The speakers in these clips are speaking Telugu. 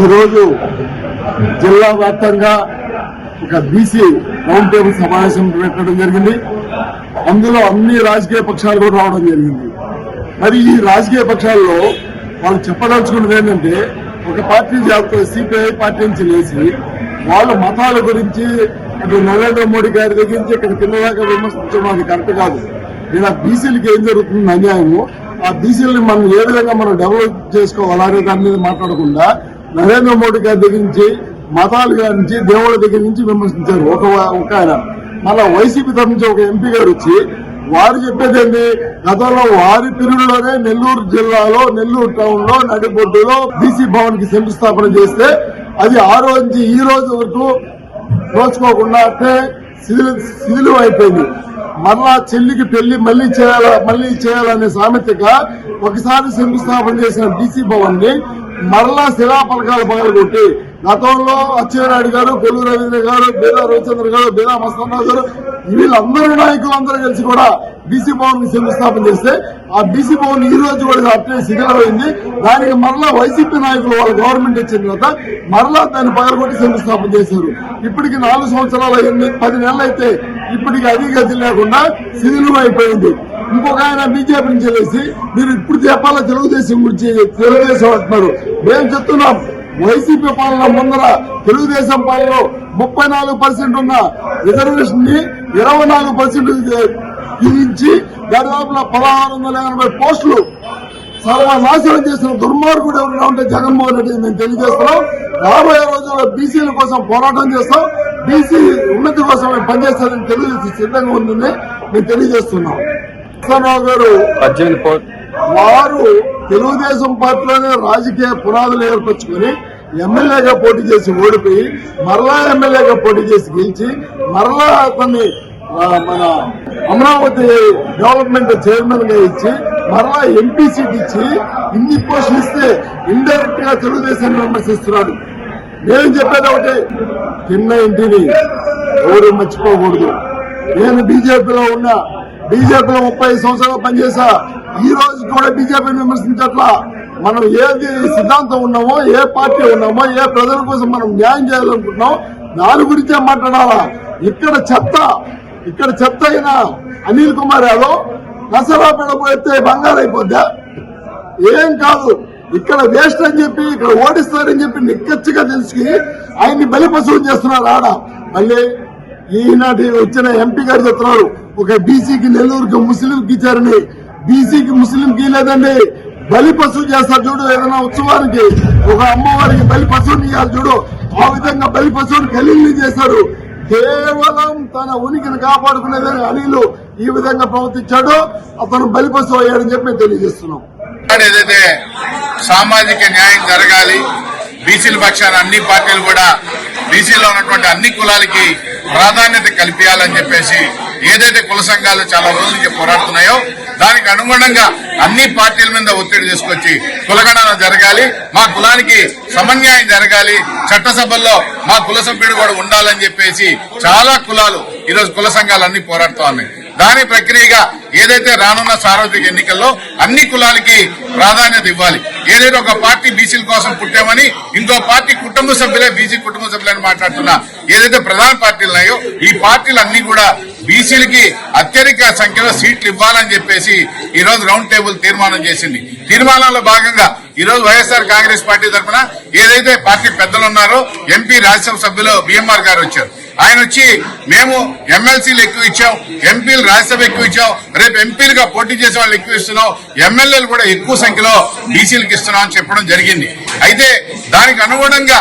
ఈరోజు జిల్లా వ్యాప్తంగా ఒక బీసీ రౌండ్ టేబుల్ సమావేశం పెట్టడం జరిగింది. అందులో అన్ని రాజకీయ పక్షాలు కూడా రావడం జరిగింది. మరి ఈ రాజకీయ పక్షాల్లో వాళ్ళు చెప్పదలుచుకున్నది ఏంటంటే, ఒక పార్టీ సిపిఐ పార్టీ నుంచి లేచి వాళ్ళ మతాల గురించి అటు నరేంద్ర మోడీ గారి దగ్గర నుంచి ఇక్కడ కింద దాకా విమర్శించడం అది కరెక్ట్ కాదు. ఇలా బీసీలకి ఏం జరుగుతుంది అన్యాయము, ఆ బీసీలని మనం ఏ విధంగా మనం డెవలప్ చేసుకోవాలి అనే దాని మీద మాట్లాడకుండా నరేంద్ర మోడీ గారి దగ్గర నుంచి మతాల గారి నుంచి దేవుళ్ళ దగ్గర నుంచి విమర్శించారు ఒక ఆయన. మళ్ళా వైసీపీ తరఫు నుంచి ఒక ఎంపీ గారు వచ్చి వారు చెప్పేది ఏంటి, గతంలో వారి పీరియడ్లోనే నెల్లూరు జిల్లాలో నెల్లూరు టౌన్ లో నడిబొడ్డులో బీసీ భవన్ కి శంకుస్థాపన చేస్తే అది ఆ రోజు నుంచి ఈ రోజు వరకు నోచుకోకుండా అంటే శిథిలం అయిపోయింది. మరలా చెల్లికి పెళ్లి మళ్లీ చేయాలనే సామెతగా ఒకసారి శంకుస్థాపన చేసిన బీసీ భవన్ ని మరలా శిలాపలకాలు పగలగొట్టి గతంలో అచ్చెన్నాయుడు గారు, కొల్లు రవీంద్ర గారు, బీదా రవిచంద్ర గారు, బీదా మస్తారావు గారు వీళ్ళందరూ నాయకులు అందరూ కలిసి కూడా బీసీ భవన్ కి శంకుస్థాపన చేస్తే ఆ బీసీ భవన్ ఈ రోజు కూడా అట్లే శిథిలమైంది. దానికి మరలా వైసీపీ నాయకులు వాళ్ళ గవర్నమెంట్ వచ్చిన తర్వాత మరలా దాన్ని పగలగొట్టి శంకుస్థాపన చేశారు. ఇప్పటికి 4 సంవత్సరాలు అయింది, 10 నెలలు అయితే ఇప్పటికి అది గతి లేకుండా శిథిలం అయిపోయింది. ఇంకొక ఆయన బీజేపీ నుంచి వెళ్ళేసి మీరు ఇప్పుడు చెప్పాలా తెలుగుదేశం గురించి, తెలుగుదేశం అంటున్నారు. మేము చెప్తున్నాం, వైసీపీ పాలన ముందర తెలుగుదేశం పాలనలో 34% ఉన్న రిజర్వేషన్ ని 24% విధించి దాదాపు 1680 పోస్టులు సర్వనాశనం చేసిన దుర్మార్గుడు ఎవరైనా ఉంటే జగన్మోహన్ రెడ్డి మేము తెలియజేస్తున్నాం. రాబోయే రోజుల్లో బీసీల కోసం పోరాటం చేస్తాం, బీసీ ఉన్నతి కోసం మేము పనిచేస్తామని తెలుగుదేశం సిద్ధంగా ఉందని మేము తెలియజేస్తున్నాం. రావు గారు వారు తెలుగుదేశం పార్టీలోనే రాజకీయ పునాదులు ఏర్పరచుకుని ఎమ్మెల్యేగా పోటీ చేసి ఓడిపోయి మరలా ఎమ్మెల్యేగా పోటీ చేసి గెలిచి మరలా అతన్ని మన అమరావతి డెవలప్మెంట్ చైర్మన్ గా ఇచ్చి మరలా ఎంపీ సీట్ ఇచ్చి ఇన్ని పోస్టులు ఇస్తే ఇండైరెక్ట్ గా తెలుగుదేశాన్ని విమర్శిస్తున్నాడు. నేను చెప్పేది ఒకటి, చిన్న ఇంటిని ఎవరు మర్చిపోకూడదు. నేను బీజేపీలో ఉన్నా, బీజేపీలో 35 సంవత్సరాలు పనిచేసా. ఈ రోజు కూడా బీజేపీని విమర్శించట్లా. మనం ఏది సిద్ధాంతం ఉన్నామో, ఏ పార్టీ ఉన్నామో, ఏ ప్రజల కోసం మనం న్యాయం చేయాలనుకుంటున్నామో దాని గురించే మాట్లాడాలా. ఇక్కడ చెత్త అయిన అనిల్ కుమార్ యాదవ్ నసరాపేట పోతే బంగారు అయిపోద్దా? ఏం కాదు, ఇక్కడ వేస్ట్ అని చెప్పి ఇక్కడ ఓడిస్తారని చెప్పి నిక్కచ్చిగా తెలిసి ఆయన్ని బలిపశువులు చేస్తున్నారు ఆడ. మళ్ళీ ఈనాటి వచ్చిన ఎంపీ గారు చెప్తున్నారు, ఒక బీసీకి నెల్లూరుకి ముస్లింకి ఇచ్చారని. బీసీకి ముస్లింకి లేదండి, బలి పశువు చేస్తారు చూడు. ఏదైనా ఉత్సవానికి ఒక అమ్మవారికి బలి పశువుని ఇవ్వాలి చూడు, ఆ విధంగా బలి పశువుని ఖలీల్ని చేశారు. కేవలం తన ఉనికిని కాపాడుకునేదని అనిలు ఈ విధంగా ప్రవర్తించాడు. అతను బలి పశువు అయ్యాడని చెప్పి మేము తెలియజేస్తున్నాం. ఏదైతే సామాజిక న్యాయం జరగాలి, బీసీల పక్షాన అన్ని పార్టీలు కూడా బీసీలో ఉన్నటువంటి అన్ని కులాలకి ప్రాధాన్యత కల్పించాలని చెప్పేసి ఏదైతే కుల సంఘాలు చాలా రోజుల నుంచి పోరాడుతున్నాయో దానికి అనుగుణంగా అన్ని పార్టీల మీద ఒత్తిడి తీసుకొచ్చి కులగణన జరగాలి, మా కులానికి సమన్యాయం జరగాలి, చట్టసభల్లో మా కుల సభ్యుడు కూడా ఉండాలని చెప్పేసి చాలా కులాలు ఈరోజు కుల సంఘాలు అన్ని పోరాడుతూ ఉన్నాయి. దాని ప్రక్రియగా ఏదైతే రానున్న సార్వత్రిక ఎన్నికల్లో అన్ని కులాలకి ప్రాధాన్యత ఇవ్వాలి. ఏదైతే ఒక పార్టీ బీసీల కోసం పుట్టామని ఇంకో పార్టీ కుటుంబ సభ్యులే బీసీ కుటుంబ సభ్యులని మాట్లాడుతున్నా ఏదైతే ప్రధాన పార్టీలు ఉన్నాయో ఈ పార్టీలన్నీ కూడా బీసీలకి అత్యధిక సంఖ్యలో సీట్లు ఇవ్వాలని చెప్పేసి ఈ రోజు రౌండ్ టేబుల్ తీర్మానం చేసింది. తీర్మానంలో భాగంగా ఈ రోజు వైఎస్ఆర్ కాంగ్రెస్ పార్టీ తరఫున ఏదైతే పార్టీ పెద్దలు ఉన్నారో ఎంపీ రాజ్యసభ సభ్యులు బిఎంఆర్ గారు వచ్చారు. ఆయన వచ్చి మేము ఎమ్మెల్సీలు ఎక్కువ ఇచ్చాం, ఎంపీలు రాజ్యసభ ఎక్కువ ఇచ్చాం, రేపు ఎంపీలుగా పోటీ చేసే వాళ్ళు ఎక్కువ ఇస్తున్నాం, ఎమ్మెల్యేలు కూడా ఎక్కువ సంఖ్యలో బీసీలకు ఇస్తున్నాం అని చెప్పడం జరిగింది. అయితే దానికి అనుగుణంగా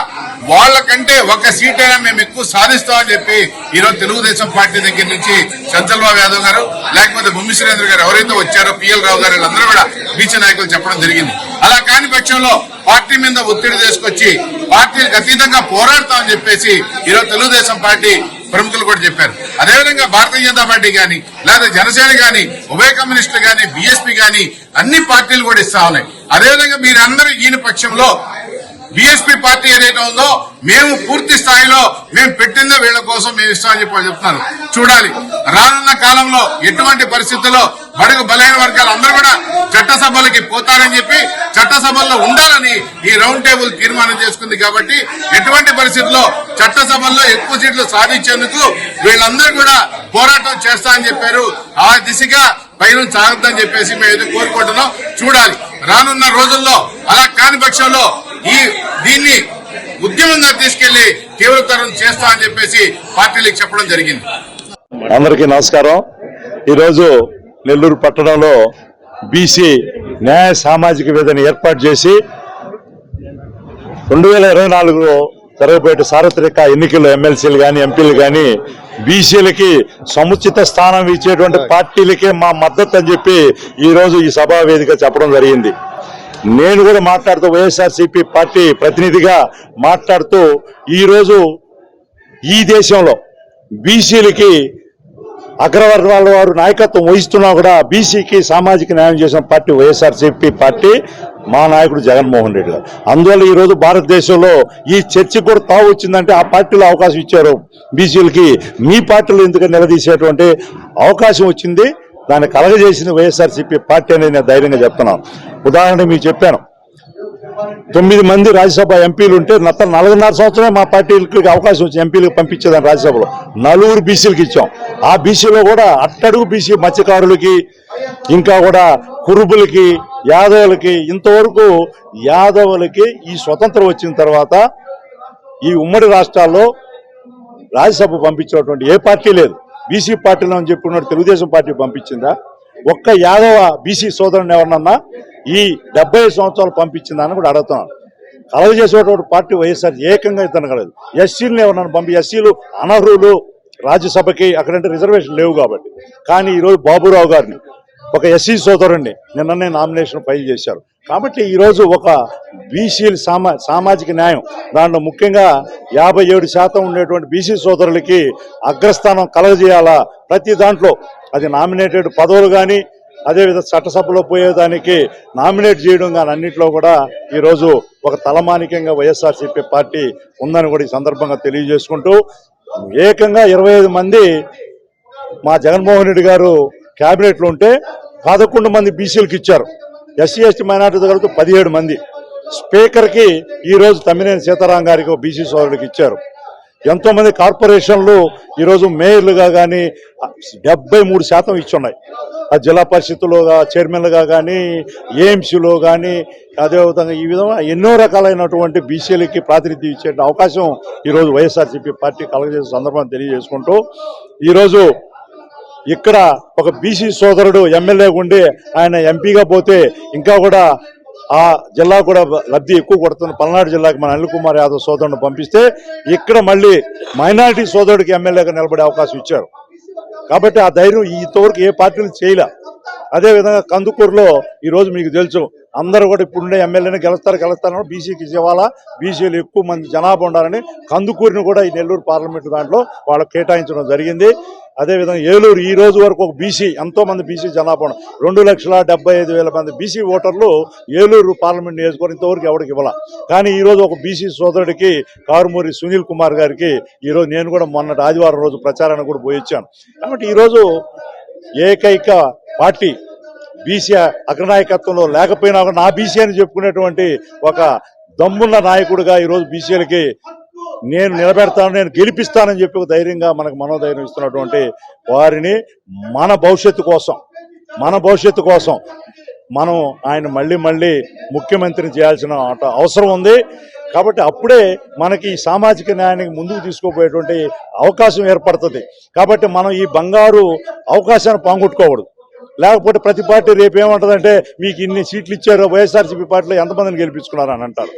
వాళ్ళకంటే ఒక సీట్ అయినా మేము ఎక్కువ సాధిస్తామని చెప్పి ఈరోజు తెలుగుదేశం పార్టీ దగ్గర నుంచి చంద్రబాబు యాదవ్ గారు లేకపోతే భూమి సురేంద్ర గారు ఎవరైతే వచ్చారో పిఎల్ రావు గారు వీళ్ళందరూ కూడా బీసీ నాయకులు చెప్పడం జరిగింది. అలా కాని పక్షంలో పార్టీ మీద ఒత్తిడి తీసుకొచ్చి పార్టీలకు అతీతంగా పోరాడతామని చెప్పేసి ఈరోజు తెలుగుదేశం పార్టీ ప్రముఖులు కూడా చెప్పారు. అదేవిధంగా భారతీయ జనతా పార్టీ గాని లేదా జనసేన గాని ఉభయ కమ్యూనిస్టులు గాని బీఎస్పీ గాని అన్ని పార్టీలు కూడా ఇస్తా ఉన్నాయి. అదేవిధంగా మీరందరూ ఈయన పక్షంలో బీఎస్పీ పార్టీ ఏదైతే ఉందో మేము పూర్తి స్థాయిలో మేము పెట్టిందే వీళ్ళ కోసం మేము ఇస్తామని చెప్పి చెప్తున్నారు. చూడాలి రానున్న కాలంలో ఎటువంటి పరిస్థితుల్లో బడుగు బలహీన వర్గాలు అందరూ కూడా చట్టసభలకి పోతారని చెప్పి చట్టసభల్లో ఉండాలని ఈ రౌండ్ టేబుల్ తీర్మానం చేసుకుంది. కాబట్టి ఎటువంటి పరిస్థితుల్లో చట్టసభల్లో ఎక్కువ సీట్లు సాధించేందుకు వీళ్ళందరూ కూడా పోరాటం చేస్తా అని చెప్పారు. ఆ దిశగా పైన సాగుతుందని చెప్పేసి మేము ఏదో కోరుకుంటున్నాం. చూడాలి రానున్న రోజుల్లో అలా కాని పక్షంలో దీన్ని ఉద్యమంగా తీసుకెళ్లి తీవ్రతరం చేస్తా అని చెప్పేసి పార్టీలకు చెప్పడం జరిగింది. అందరికీ నమస్కారం. ఈరోజు నెల్లూరు పట్టణంలో బీసీ న్యాయ సామాజిక వేదికను ఏర్పాటు చేసి 2024లో జరగబోయే సార్వత్రిక ఎన్నికల్లో ఎమ్మెల్సీలు కానీ ఎంపీలు కానీ బీసీలకి సముచిత స్థానం ఇచ్చేటువంటి పార్టీలకే మా మద్దతు అని చెప్పి ఈరోజు ఈ సభా వేదిక చెప్పడం జరిగింది. నేను కూడా మాట్లాడుతూ వైఎస్ఆర్సీపీ పార్టీ ప్రతినిధిగా మాట్లాడుతూ ఈరోజు ఈ దేశంలో బీసీలకి అగ్రవర్గాల వారు నాయకత్వం వహిస్తున్నా కూడా బీసీకి సామాజిక న్యాయం చేసిన పార్టీ వైఎస్ఆర్సీపీ పార్టీ, మా నాయకుడు జగన్మోహన్ రెడ్డి గారు. అందువల్ల ఈ రోజు భారతదేశంలో ఈ చర్చకు కూడా తావు వచ్చిందంటే ఆ పార్టీలో అవకాశం ఇచ్చారు బీసీలకి. మీ పార్టీలో ఎందుకని నిలదీసేటువంటి అవకాశం వచ్చింది, దాన్ని కలగజేసింది వైఎస్ఆర్సీపీ పార్టీ అనేది నేను ధైర్యంగా చెప్తున్నాను. ఉదాహరణ మీకు చెప్పాను, 9 మంది రాజ్యసభ ఎంపీలు ఉంటే 4.5 సంవత్సరమే మా పార్టీలకి అవకాశం వచ్చి ఎంపీలకు పంపించేదాన్ని. రాజ్యసభలో 4 బీసీలకు ఇచ్చాం. ఆ బీసీలో కూడా అట్టడుగు బీసీ మత్స్యకారులకి, ఇంకా కూడా కురుబులకి, యాదవులకి, ఇంతవరకు యాదవులకి ఈ స్వతంత్రం వచ్చిన తర్వాత ఈ ఉమ్మడి రాష్ట్రాల్లో రాజ్యసభ పంపించినటువంటి ఏ పార్టీ లేదు. బీసీ పార్టీలో అని చెప్పుకున్న తెలుగుదేశం పార్టీ పంపించిందా? ఒక్క యాదవ బీసీ సోదరుని ఎవరినన్నా ఈ 70 సంవత్సరాలు పంపించిందని కూడా అడుగుతున్నాను. కలగజేసేటువంటి పార్టీ వైఎస్ఆర్ ఏకంగా ఇతను కలదు. ఎస్సీలను ఎవరన్నా పంపి, ఎస్సీలు అనర్హులు రాజ్యసభకి, అక్కడంటే రిజర్వేషన్ లేవు కాబట్టి. కానీ ఈరోజు బాబురావు గారిని, ఒక ఎస్సీ సోదరుణ్ణి నిన్ననే నామినేషన్ ఫైల్ చేశారు. కాబట్టి ఈరోజు ఒక బీసీ సామాజిక న్యాయం, దాంట్లో ముఖ్యంగా 57% ఉండేటువంటి బీసీ సోదరులకి అగ్రస్థానం కలగజేయాలా. ప్రతి దాంట్లో అది నామినేటెడ్ పదవులు కానీ, అదేవిధంగా చట్టసభలో పోయేదానికి నామినేట్ చేయడం కానీ అన్నింటిలో కూడా ఈరోజు ఒక తలమానికంగా వైఎస్ఆర్సీపీ పార్టీ ఉందని కూడా ఈ సందర్భంగా తెలియజేసుకుంటూ, ఏకంగా 25 మంది మా జగన్మోహన్ రెడ్డి గారు క్యాబినెట్లో ఉంటే 11 మంది బీసీలకు ఇచ్చారు. ఎస్సీ ఎస్టీ మైనార్టీ దగ్గర 17 మంది. స్పీకర్కి ఈరోజు తమ్మినేని సీతారాం గారికి బీసీ సోదరుడికి ఇచ్చారు. ఎంతో మంది కార్పొరేషన్లు ఈరోజు మేయర్లుగా కానీ 73% ఇచ్చున్నాయి. ఆ జిల్లా పరిషత్తులో చైర్మన్లుగా కానీ, ఏఎంసీలో కానీ, అదేవిధంగా ఈ విధంగా ఎన్నో రకాలైనటువంటి బీసీలకి ప్రాతినిధ్యం ఇచ్చే అవకాశం ఈరోజు వైఎస్ఆర్సీపీ పార్టీ కలగజేసే సందర్భాన్ని తెలియజేసుకుంటూ, ఈరోజు ఇక్కడ ఒక బీసీ సోదరుడు ఎమ్మెల్యేగా ఉండి ఆయన ఎంపీగా పోతే ఇంకా కూడా ఆ జిల్లా కూడా లబ్ధి ఎక్కువ కొడుతున్న పల్నాడు జిల్లాకి మన అనిల్ కుమార్ యాదవ్ సోదరుని పంపిస్తే ఇక్కడ మళ్ళీ మైనారిటీ సోదరుడికి ఎమ్మెల్యేగా నిలబడే అవకాశం ఇచ్చారు. కాబట్టి ఆ ధైర్యం ఇంతవరకు ఏ పార్టీలు చేయలే. అదేవిధంగా కందుకూరులో ఈరోజు మీకు తెలుసు, అందరూ కూడా ఇప్పుడుండే ఎమ్మెల్యేని గెలుస్తారని బీసీకి ఇవ్వాలా, బీసీలు ఎక్కువ మంది జనాభా ఉండాలని కందుకూరుని కూడా ఈ నెల్లూరు పార్లమెంటు దాంట్లో వాళ్ళకి కేటాయించడం జరిగింది. అదేవిధంగా ఏలూరు ఈ రోజు వరకు ఒక బీసీ, ఎంతో మంది బీసీ జనాభా 2,75,000 మంది బీసీ ఓటర్లు ఏలూరు పార్లమెంట్ నియోజకవర్గం ఇంతవరకు ఎవరికి ఇవ్వాల. కానీ ఈ రోజు ఒక బీసీ సోదరుడికి కారుమూరి సునీల్ కుమార్ గారికి ఈరోజు నేను కూడా మొన్నటి ఆదివారం రోజు ప్రచారాన్ని కూడా పోయించాను. కాబట్టి ఈరోజు ఏకైక పార్టీ బీసీ అగ్రనాయకత్వంలో లేకపోయినా కూడా నా బీసీ అని చెప్పుకునేటువంటి ఒక దమ్మున్న నాయకుడిగా ఈరోజు బీసీలకి నేను నిలబెడతాను, నేను గెలిపిస్తానని చెప్పి ధైర్యంగా మనకు మనోధైర్యం ఇస్తున్నటువంటి వారిని మన భవిష్యత్తు కోసం మనం ఆయన మళ్ళీ ముఖ్యమంత్రిని చేయాల్సిన అవసరం ఉంది. కాబట్టి అప్పుడే మనకి ఈ సామాజిక న్యాయానికి ముందుకు తీసుకోపోయేటువంటి అవకాశం ఏర్పడుతుంది. కాబట్టి మనం ఈ బంగారు అవకాశాన్ని పోగొట్టుకోకూడదు. లేకపోతే ప్రతి పార్టీ రేపు ఏమంటుందంటే మీకు ఇన్ని సీట్లు ఇచ్చారు, వైఎస్ఆర్సీపీ పార్టీలో ఎంతమందిని గెలిపించుకున్నారని అంటారు.